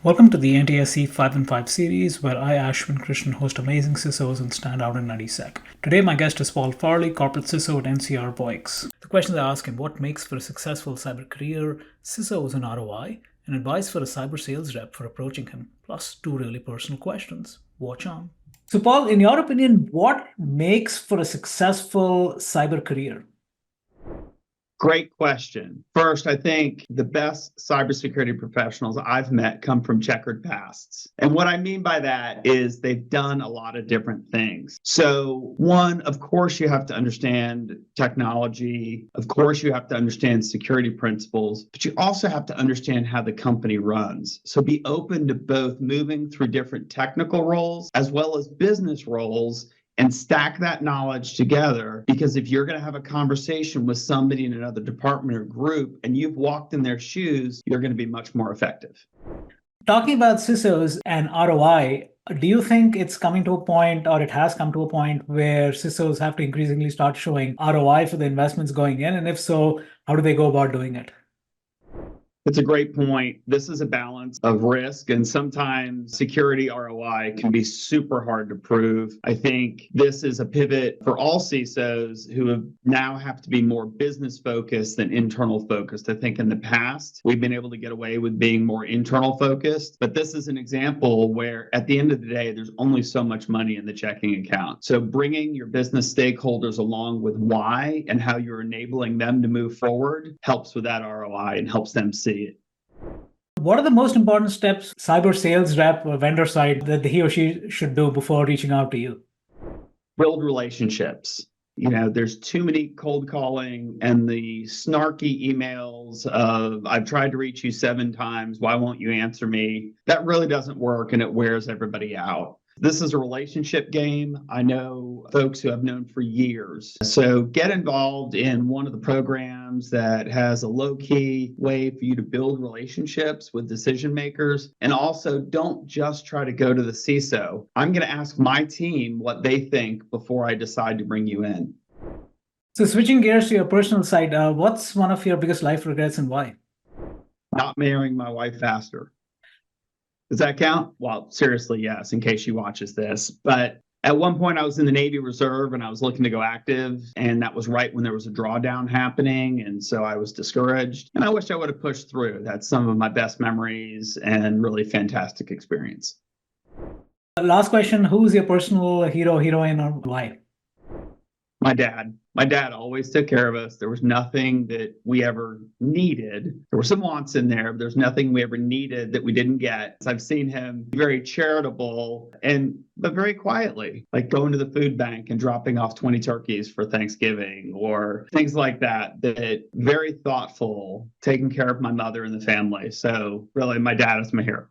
Welcome to the NTSC 5 and 5 series, where I, Ashwin, Krishnan, host amazing CISOs and stand out in NTSC. Today, my guest is Farley, corporate CISO at NCR Voyix. The questions I ask him: what makes for a successful cyber career, CISOs and ROI, and advice for a cyber sales rep for approaching him, plus two really personal questions. Watch on. So, Paul, in your opinion, what makes for a successful cyber career? Great question. First, I think the best cybersecurity professionals I've met come from checkered pasts. And what I mean by that is they've done a lot of different things. So, one, of course, you have to understand technology. Of course, you have to understand security principles, but you also have to understand how the company runs. So, be open to both moving through different technical roles as well as business roles and stack that knowledge together, because if you're going to have a conversation with somebody in another department or group and you've walked in their shoes, you're going to be much more effective. Talking about CISOs and ROI, do you think it's coming to a point, or it has come to a point, where CISOs have to increasingly start showing ROI for the investments going in? And if so, how do they go about doing it? It's a great point. This is a balance of risk, and sometimes security ROI can be super hard to prove. I think this is a pivot for all CISOs who now have to be more business focused than internal focused. I think in the past, we've been able to get away with being more internal focused, but this is an example where at the end of the day, there's only so much money in the checking account. So bringing your business stakeholders along with why and how you're enabling them to move forward helps with that ROI and helps them see it. What are the most important steps cyber sales rep or vendor side that he or she should do before reaching out to you? Build relationships. There's too many cold calling and the snarky emails of, I've tried to reach you 7 times, why won't you answer me? That really doesn't work, and it wears everybody out. This is a relationship game. I know folks who I've known for years. So get involved in one of the programs that has a low-key way for you to build relationships with decision makers. And also, don't just try to go to the CISO. I'm going to ask my team what they think before I decide to bring you in. So switching gears to your personal side, what's one of your biggest life regrets and why? Not marrying my wife faster. Does that count? Well, seriously, yes, in case she watches this. But at one point, I was in the Navy Reserve and I was looking to go active. And that was right when there was a drawdown happening. And so I was discouraged. And I wish I would have pushed through. That's some of my best memories and really fantastic experience. Last question: who's your personal hero, heroine, or why? My dad. My dad always took care of us. There was nothing that we ever needed. There were some wants in there, but there's nothing we ever needed that we didn't get. I've seen him very charitable but very quietly, like going to the food bank and dropping off 20 turkeys for Thanksgiving or things like that very thoughtful, taking care of my mother and the family. So really, my dad is my hero.